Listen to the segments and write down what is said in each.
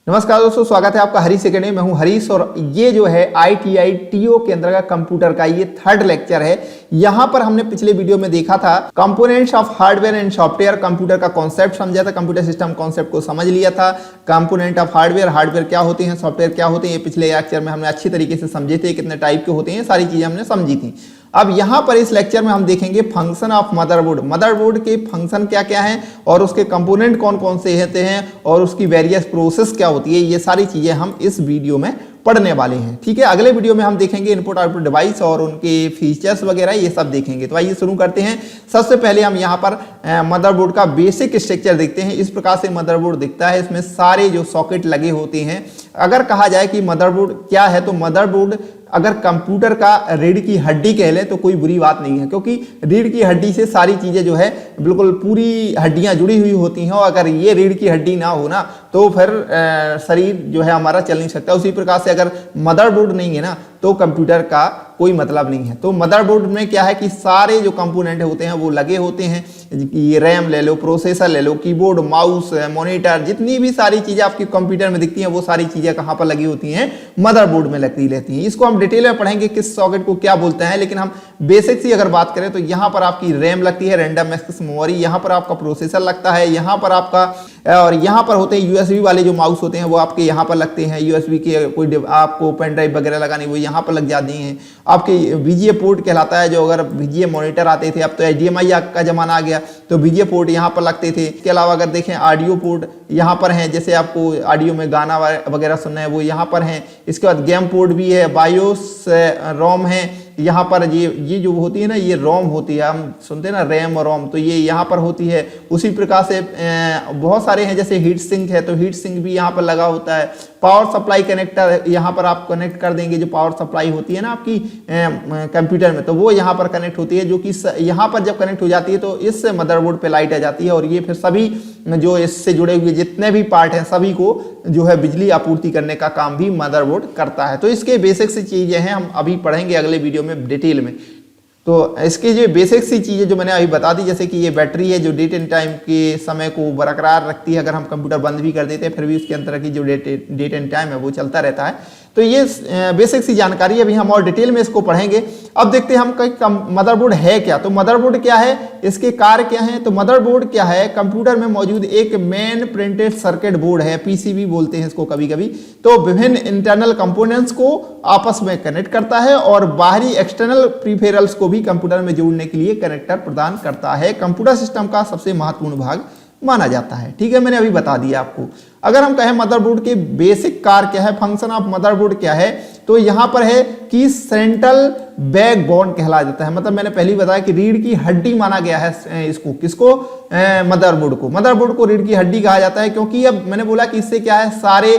नमस्कार दोस्तों, स्वागत है आपका हरीश अकेडमी। मैं हूं हरीश और ये जो है ITI TO के अंतर्गत कंप्यूटर का ये थर्ड लेक्चर है। यहां पर हमने पिछले वीडियो में देखा था components of hardware and software. Computer का कॉन्सेप्ट समझा था, कंप्यूटर सिस्टम कॉन्सेप्ट को समझ लिया था। कंपोनेंट ऑफ हार्डवेयर, हार्डवेयर क्या होते हैं, सॉफ्टवेयर क्या होते हैं, ये पिछले लेक्चर में हमने अच्छी तरीके से समझे थे। कितने टाइप के होते हैं, सारी चीजें हमने समझी थी। अब यहाँ पर इस लेक्चर में हम देखेंगे फंक्शन ऑफ मदरबोर्ड। मदरबोर्ड के फंक्शन क्या क्या हैं और उसके कंपोनेंट कौन कौन से होते हैं और उसकी वेरियस प्रोसेस क्या होती है, ये सारी चीजें हम इस वीडियो में पढ़ने वाले हैं। ठीक है, अगले वीडियो में हम देखेंगे इनपुट आउटपुट डिवाइस और उनके फीचर्स वगैरह, ये सब देखेंगे। तो आइए शुरू करते हैं। सबसे पहले हम यहाँ पर मदरबोर्ड का बेसिक स्ट्रक्चर देखते हैं। इस प्रकार से मदरबोर्ड दिखता है। इसमें सारे जो सॉकेट लगे होते हैं। अगर कहा जाए कि मदरबोर्ड क्या है, तो मदरबोर्ड अगर कंप्यूटर का रीढ़ की हड्डी कह लें तो कोई बुरी बात नहीं है, क्योंकि रीढ़ की हड्डी से सारी चीजें जो है बिल्कुल पूरी हड्डियां जुड़ी हुई होती हैं। और अगर ये रीढ़ की हड्डी ना हो ना तो फिर शरीर जो है हमारा चल नहीं सकता। उसी प्रकार से अगर मदरबोर्ड नहीं है ना तो कंप्यूटर का कोई मतलब नहीं है। तो मदरबोर्ड में क्या है कि सारे जो कंपोनेंट होते हैं वो लगे होते हैं। ये रैम ले लो, प्रोसेसर ले लो, कीबोर्ड, माउस, मॉनिटर, जितनी भी सारी चीजें आपके कंप्यूटर में दिखती हैं वो सारी चीजें कहाँ पर लगी होती हैं, मदरबोर्ड में लगती रहती हैं। इसको हम डिटेल में पढ़ेंगे किस सॉकेट को क्या बोलते हैं, लेकिन हम बेसिक सी अगर बात करें तो यहाँ पर आपकी रैम लगती है, रैंडम एक्सेस मेमोरी, यहाँ पर आपका प्रोसेसर लगता है, यहाँ पर आपका, और यहाँ पर होते हैं USB वाले जो माउस होते हैं वो आपके यहाँ पर लगते हैं। USB के कोई आपको पेन ड्राइव वगैरह लगानी वो यहाँ पर लग जाती हैं। आपके VGA पोर्ट कहलाता है, जो अगर VGA मॉनिटर आते थे, अब तो HDMI का जमाना आ गया, तो VGA पोर्ट यहाँ पर लगते थे। इसके अलावा अगर देखें ऑडियो पोर्ट यहाँ पर हैं, जैसे आपको ऑडियो में गाना वगैरह सुनना है वो यहाँ पर हैं। इसके बाद गेम पोर्ट भी है, बायोस रोम है यहाँ पर। ये जो होती है ना, ये रोम होती है, हम सुनते हैं ना रैम और रोम, तो ये यहाँ पर होती है। उसी प्रकार से बहुत सारे हैं, जैसे हीट सिंक है तो हीट सिंक भी यहाँ पर लगा होता है। पावर सप्लाई कनेक्टर यहाँ पर आप कनेक्ट कर देंगे, जो पावर सप्लाई होती है ना आपकी कंप्यूटर में, तो वो यहाँ पर कनेक्ट होती है, जो कि यहाँ पर जब कनेक्ट हो जाती है तो इस मदरबोर्ड पे लाइट आ जाती है और ये फिर सभी जो इससे जुड़े हुए जितने भी पार्ट हैं सभी को जो है बिजली आपूर्ति करने का काम भी मदरबोर्ड करता है। तो इसके बेसिक सी चीजें हैं, हम अभी पढ़ेंगे अगले वीडियो में डिटेल में। तो इसकी जो बेसिक सी चीजें जो मैंने अभी बता दी, जैसे कि ये बैटरी है जो डेट एंड टाइम के समय को बरकरार रखती है। अगर हम कंप्यूटर बंद भी कर देते हैं फिर भी उसके अंदर की जो डेट एंड टाइम है वो चलता रहता है। तो ये बेसिक सी जानकारी, अभी हम और डिटेल में इसको पढ़ेंगे। अब देखते हैं हम मदरबोर्ड है क्या। तो मदरबोर्ड क्या है, इसके कार्य क्या हैं। तो मदरबोर्ड क्या है, कंप्यूटर में मौजूद एक मेन प्रिंटेड सर्किट बोर्ड है, PCB बोलते हैं इसको कभी कभी। तो विभिन्न इंटरनल कंपोनेंट्स को आपस में कनेक्ट करता है और बाहरी एक्सटर्नल प्रीफेरल्स को भी कंप्यूटर में जोड़ने के लिए कनेक्टर प्रदान करता है। कंप्यूटर सिस्टम का सबसे महत्वपूर्ण भाग माना जाता है। ठीक है, मैंने अभी बता दिया आपको। अगर हम कहें मदरबोर्ड के बेसिक कार्य क्या है, फंक्शन ऑफ मदरबोर्ड क्या है, तो यहां पर है कि सेंट्रल बैकबोन कहला जाता है। मतलब मैंने पहले ही बताया कि रीढ़ की हड्डी माना गया है इसको, किसको, मदरबोर्ड को। मदरबोर्ड को रीढ़ की हड्डी कहा जाता है, क्योंकि अब मैंने बोला कि इससे क्या है, सारे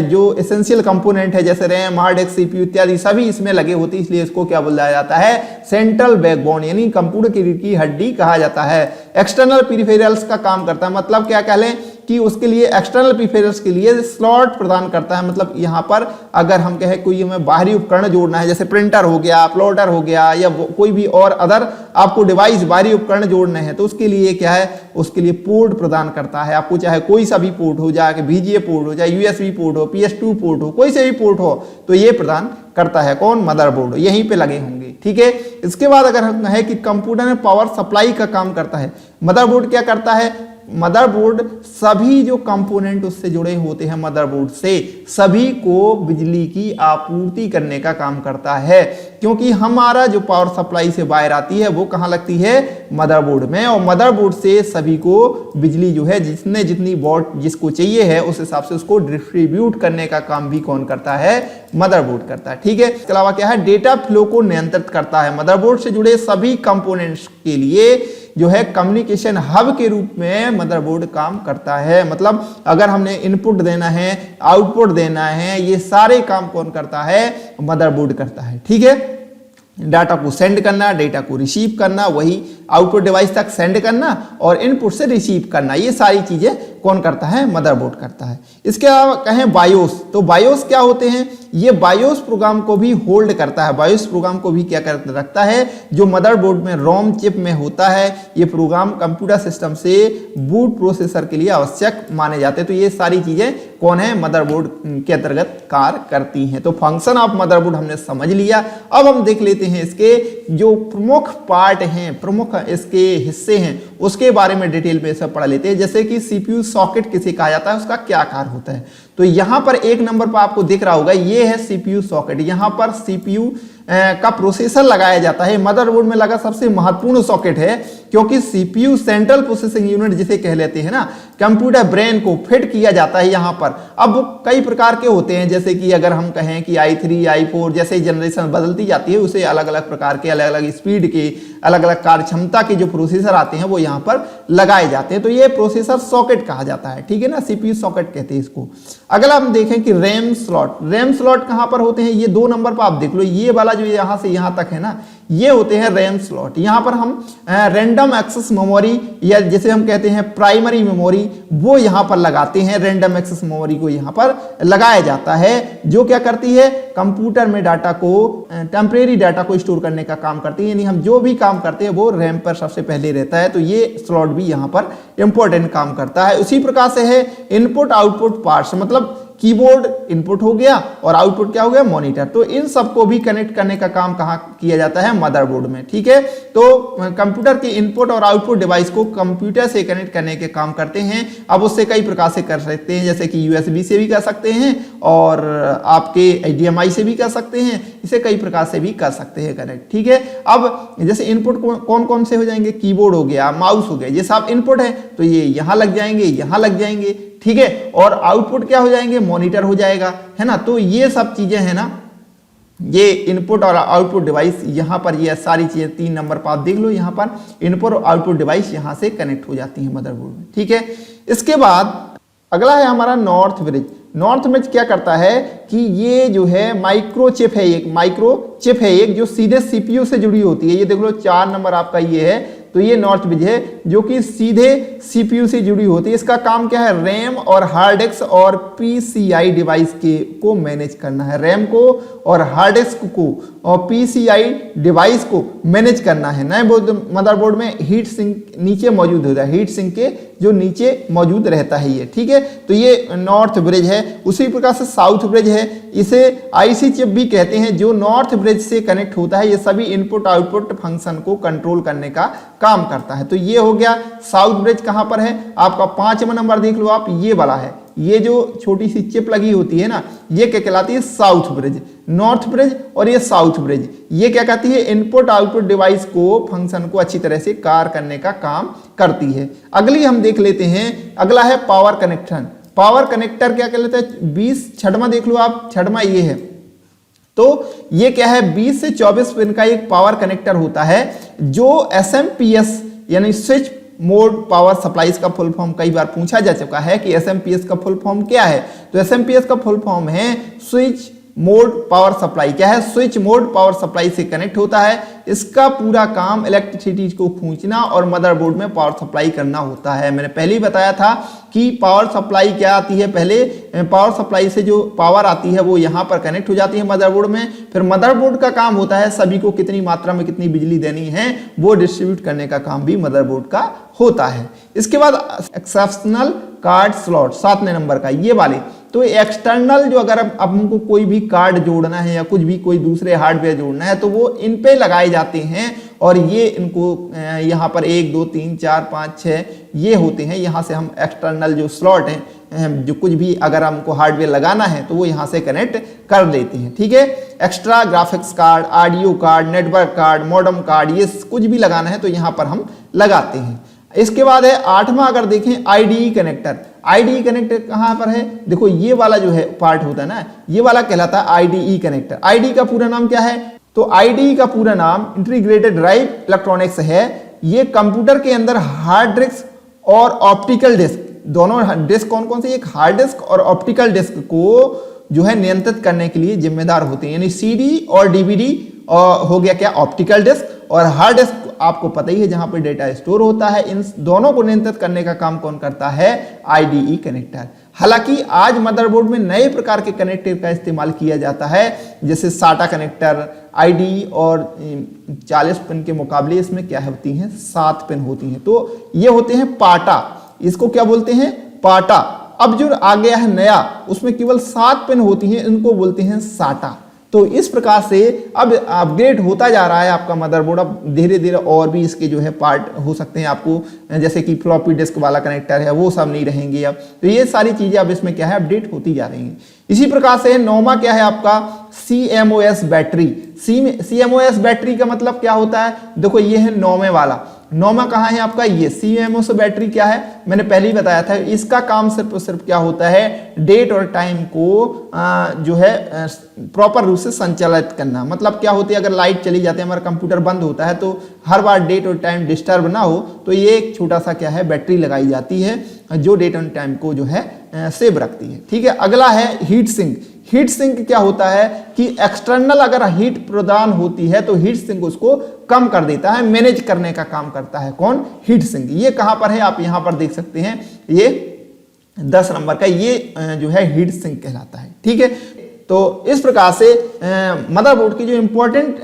जो एसेंशियल कंपोनेंट है जैसे रैम, हार्ड डिस्क, CPU इत्यादि सभी इसमें लगे होते हैं, इसलिए इसको क्या बोला जाता है, सेंट्रल बैकबोन, यानी कंप्यूटर की रीढ़ की हड्डी कहा जाता है। एक्सटर्नल पेरिफेरल्स का काम करता है, मतलब क्या कह लें कि उसके लिए एक्सटर्नल पेरिफेरल्स के लिए स्लॉट प्रदान करता है। मतलब यहाँ पर अगर हम कहें कोई हमें बाहरी उपकरण जोड़ना है, जैसे प्रिंटर हो गया, प्लॉटर हो गया, या कोई भी और अदर आपको डिवाइस बाहरी उपकरण जोड़ने हैं, तो उसके लिए क्या है, उसके लिए पोर्ट प्रदान करता है। आपको चाहे कोई सा भी पोर्ट हो, चाहे VGA पोर्ट हो, चाहे USB पोर्ट हो, PS2 पोर्ट हो, कोई से भी पोर्ट हो, तो ये प्रदान करता है कौन, मदरबोर्ड। यहीं पे लगे होंगे। ठीक है, इसके बाद अगर हम कहें कि कंप्यूटर में पावर सप्लाई का काम करता है, मदरबोर्ड क्या करता है, मदरबोर्ड सभी जो कंपोनेंट उससे जुड़े होते हैं मदरबोर्ड से, सभी को बिजली की आपूर्ति करने का काम करता है। क्योंकि हमारा जो पावर सप्लाई से वायर आती है वो कहाँ लगती है, मदरबोर्ड में, और मदरबोर्ड से सभी को बिजली जो है जिसने जितनी वॉट जिसको चाहिए है उस हिसाब से उसको डिस्ट्रीब्यूट करने का काम भी कौन करता है, मदरबोर्ड करता है। ठीक है, इसके अलावा क्या है, डेटा फ्लो को नियंत्रित करता है। मदरबोर्ड से जुड़े सभी कंपोनेंट्स के लिए जो है कम्युनिकेशन हब के रूप में मदरबोर्ड काम करता है। मतलब अगर हमने इनपुट देना है, आउटपुट देना है, ये सारे काम कौन करता है, मदरबोर्ड करता है। ठीक है, डाटा को सेंड करना, डेटा को रिसीव करना, वही आउटपुट डिवाइस तक सेंड करना और इनपुट से रिसीव करना, ये सारी चीजें कौन करता है? मदरबोर्ड करता है। इसके अलावा कहें बायोस, तो बायोस क्या होते हैं? ये बायोस प्रोग्राम को भी होल्ड करता है, बायोस प्रोग्राम को भी क्या कर रखता है? जो मदरबोर्ड में रोम चिप में होता है, ये प्रोग्राम कंप्यूटर सिस्टम से बूट प्रोसेसर के लिए आवश्यक माने जाते हैं। तो ये सारी चीजें कौन है? मदरबोर्ड के अंतर्गत कार्य करती हैं। तो फंक्शन ऑफ मदरबोर्ड हमने समझ लिया। अब हम देख लेते हैं इसके जो प्रमुख पार्ट हैं, प्रमुख इसके हिस्से हैं, उसके बारे में डिटेल में सब पढ़ लेते हैं। जैसे कि सीपीयू सॉकेट किसे कहा जाता है, उसका क्या कार्य होता है। तो यहां पर एक नंबर पर आपको दिख रहा होगा, ये है सीपीयू सॉकेट। यहां पर सीपीयू का प्रोसेसर लगाया जाता है, मदरबोर्ड में लगा सबसे महत्वपूर्ण सॉकेट है, क्योंकि सीपीयू सेंट्रल प्रोसेसिंग यूनिट जिसे कह लेते हैं ना, कंप्यूटर ब्रेन को फिट किया जाता है यहां पर। अब कई प्रकार के होते हैं, जैसे कि अगर हम कहें कि i3 i4 जैसे जनरेशन बदलती जाती है, उसे अलग अलग प्रकार के अलग अलग स्पीड के अलग अलग कार्य क्षमता के जो प्रोसेसर आते हैं वो यहाँ पर लगाए जाते हैं। तो ये प्रोसेसर सॉकेट कहा जाता है, ठीक है ना, सीपीयू सॉकेट कहते हैं इसको। अगला हम देखें कि रैम स्लॉट, रैम स्लॉट कहां पर होते हैं? ये 2 नंबर पर आप देख लो, ये वाला जो यहां से यहां तक है ना, ये होते हैं रैम स्लॉट। यहां पर हम रैंडम एक्सेस मेमोरी या जिसे हम कहते हैं प्राइमरी मेमोरी, वो यहां पर लगाते हैं। रैंडम एक्सेस मेमोरी को यहां पर लगाया जाता है, जो क्या करती है? कंप्यूटर में डाटा को, टेम्परेरी डाटा को स्टोर करने का काम करती है। यानी हम जो भी काम करते हैं वो रैम पर सबसे पहले रहता है। तो ये स्लॉट भी यहां पर इंपॉर्टेंट काम करता है। उसी प्रकार से है इनपुट आउटपुट पार्ट्स, मतलब कीबोर्ड इनपुट हो गया और आउटपुट क्या हो गया? मॉनिटर। तो इन सबको भी कनेक्ट करने का काम कहां किया जाता है? मदरबोर्ड में, ठीक है। तो कंप्यूटर के इनपुट और आउटपुट डिवाइस को कंप्यूटर से कनेक्ट करने के काम करते हैं। अब उससे कई प्रकार से कर सकते हैं, जैसे कि यूएसबी से भी कर सकते हैं और आपके HDMI से भी कर सकते हैं, इसे कई प्रकार से भी कर सकते हैं कनेक्ट, ठीक है। अब जैसे इनपुट कौन कौन से हो जाएंगे? कीबोर्ड हो गया, माउस हो गया, ये सब इनपुट है, तो ये यहां लग जाएंगे, यहां लग जाएंगे, ठीक है। और आउटपुट क्या हो जाएंगे? मॉनिटर हो जाएगा, है ना। तो ये सब चीजें है ना, ये इनपुट और आउटपुट डिवाइस यहां पर, ये सारी चीजें 3 नंबर पर आप देख लो, यहां पर इनपुट और आउटपुट डिवाइस यहां से कनेक्ट हो जाती है मदरबोर्ड में, ठीक है। इसके बाद अगला है हमारा नॉर्थ ब्रिज। नॉर्थ ब्रिज क्या करता है कि ये जो है माइक्रो चिप है, एक माइक्रो चिप है एक, जो सीधे सीपीयू से जुड़ी होती है। ये देख लो 4 नंबर आपका ये है। तो ये नॉर्थ ब्रिज है जो कि सीधे सीपीयू से जुड़ी होती है। इसका काम क्या है? रैम और हार्ड डिस्क और पीसीआई डिवाइस को मैनेज करना है। रैम को और हार्ड डिस्क को और पीसीआई डिवाइस को मैनेज करना है। नए मदरबोर्ड में हीट सिंक नीचे मौजूद होता है, हीट सिंक के जो नीचे मौजूद रहता है ये, ठीक है। तो ये नॉर्थ ब्रिज है। उसी प्रकार से साउथ ब्रिज है, इसे आईसी चिप भी कहते हैं, जो नॉर्थ ब्रिज से कनेक्ट होता है। ये सभी इनपुट आउटपुट फंक्शन को कंट्रोल करने का काम करता है। तो ये हो गया साउथ ब्रिज। कहां पर है आपका? 5वां नंबर देख लो आप, ये वाला है। ये जो छोटी सी चिप लगी होती है ना, ये क्या कहलाती है? South bridge. नॉर्थ ब्रिज और ये साउथ ब्रिज, ये क्या कहती है? इनपुट आउटपुट डिवाइस को, फंक्शन को अच्छी तरह से कार्य करने का काम करती है। अगली हम देख लेते हैं, अगला है पावर कनेक्शन। पावर कनेक्टर क्या कहलाता है? 6वां देख लो आप, 6वां ये है। तो ये क्या है? 20 से 24 पिन का एक पावर कनेक्टर होता है, जो एसएमपीएस यानी स्विच मोड पावर सप्लाईज का फुल फॉर्म कई बार पूछा जा चुका है कि एसएमपीएस का फुल फॉर्म क्या है। तो एसएमपीएस का फुल फॉर्म है स्विच मोड पावर सप्लाई। क्या है? स्विच मोड पावर सप्लाई से कनेक्ट होता है। इसका पूरा काम इलेक्ट्रिसिटी को खींचना और मदरबोर्ड में पावर सप्लाई करना होता है। मैंने पहले ही बताया था कि पावर सप्लाई क्या आती है, पहले पावर सप्लाई से जो पावर आती है वो यहाँ पर कनेक्ट हो जाती है मदरबोर्ड में। फिर मदरबोर्ड का काम होता है सभी को कितनी मात्रा में कितनी बिजली देनी है वो डिस्ट्रीब्यूट करने का काम भी मदरबोर्ड का होता है। इसके बाद एक्सेप्शनल कार्ड स्लॉट 7वें नंबर का, ये वाले तो एक्सटर्नल जो अगर अब हमको कोई भी कार्ड जोड़ना है या कुछ भी कोई दूसरे हार्डवेयर जोड़ना है तो वो इन पे लगाए जाते हैं और ये इनको यहाँ पर 1 2 3 4 5 6 ये होते हैं। यहाँ से हम एक्सटर्नल जो स्लॉट हैं जो कुछ भी अगर हमको हार्डवेयर लगाना है तो वो यहाँ से कनेक्ट कर देते हैं। ठीक है, extra graphics card, audio card, network card, modem card, ये कुछ भी लगाना है तो यहाँ पर हम लगाते हैं। इसके बाद है 8वां, अगर देखें आईडीई कनेक्टर। आईडीई कनेक्टर कहां पर है? देखो ये वाला जो है पार्ट होता है ना, ये वाला कहलाता है आईडीई कनेक्टर। आईडीई का पूरा नाम क्या है? तो आईडीई का पूरा नाम इंटीग्रेटेड ड्राइव इलेक्ट्रॉनिक्स है। ये कंप्यूटर के अंदर हार्ड डिस्क और ऑप्टिकल डिस्क, दोनों डिस्क कौन कौन से, एक हार्ड डिस्क और ऑप्टिकल डिस्क को जो है नियंत्रित करने के लिए जिम्मेदार होते हैं। यानी सीडी और डीवीडी हो गया क्या, ऑप्टिकल डिस्क, और हार्ड डिस्क आपको पता ही है जहां पर डेटा स्टोर होता है। इन दोनों को नियंत्रित करने का काम कौन करता है? IDE connector. हालांकि आज मदरबोर्ड में नए प्रकार के कनेक्टर का इस्तेमाल किया जाता है, जैसे SATA कनेक्टर। IDE और 40 पिन के मुकाबले इसमें क्या होती हैं? 7 पिन होती हैं। तो ये होते हैं पाटा, इसको क्या बोलते हैं? पाटा। अब जो आ गया है नया, उसमें केवल 7 पिन होती हैं, इनको बोलते हैं SATA। तो इस प्रकार से अब अपग्रेड होता जा रहा है आपका मदरबोर्ड। अब धीरे धीरे और भी इसके जो है पार्ट हो सकते हैं आपको, जैसे कि फ्लॉपी डिस्क वाला कनेक्टर है, वो सब नहीं रहेंगे अब। तो ये सारी चीजें अब इसमें क्या है? अपडेट होती जा रही हैं। इसी प्रकार से नौमा क्या है आपका? CMOS battery. CMOS बैटरी का मतलब क्या होता है? देखो ये है नौमे वाला। नौमा कहाँ है आपका? ये CMOS बैटरी क्या है? मैंने पहले ही बताया था। इसका काम सिर्फ और सिर्फ क्या होता है? डेट और टाइम को जो है प्रॉपर रूप से संचालित करना। मतलब क्या होती है, अगर लाइट चली जाती है, हमारा कंप्यूटर बंद होता है, तो हर बार डेट और टाइम डिस्टर्ब ना हो, तो ये एक छोटा सा क्या है? बैटरी लगाई जाती है जो डेट और टाइम को जो है सेव रखती है। ठीक है। अगला है हीट सिंक। हीट सिंक क्या होता है कि एक्सटर्नल अगर हीट प्रदान होती है तो हीट सिंक उसको कम कर देता है, मैनेज करने का काम करता है। कौन? Heat sink. ये कहां पर है? आप यहां पर देख सकते हैं, ये 10 नंबर का ये जो है हीट सिंक कहलाता है। ठीक है। तो इस प्रकार से मदरबोर्ड के जो इंपॉर्टेंट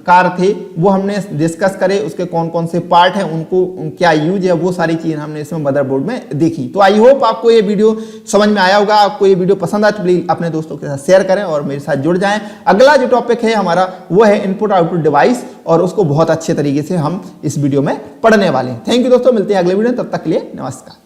कार्य थे वो हमने डिस्कस करे, उसके कौन कौन से पार्ट हैं, उनको क्या यूज है, वो सारी चीजें हमने इसमें मदरबोर्ड में देखी। तो आई होप आपको ये वीडियो समझ में आया होगा। आपको ये वीडियो पसंद आए तो प्लीज अपने दोस्तों के साथ शेयर करें और मेरे साथ जुड़ जाएं। अगला जो टॉपिक है हमारा वो है इनपुट आउटपुट डिवाइस, और उसको बहुत अच्छे तरीके से हम इस वीडियो में पढ़ने वाले हैं। थैंक यू दोस्तों, मिलते हैं अगले वीडियो में। तब तक के लिए नमस्कार।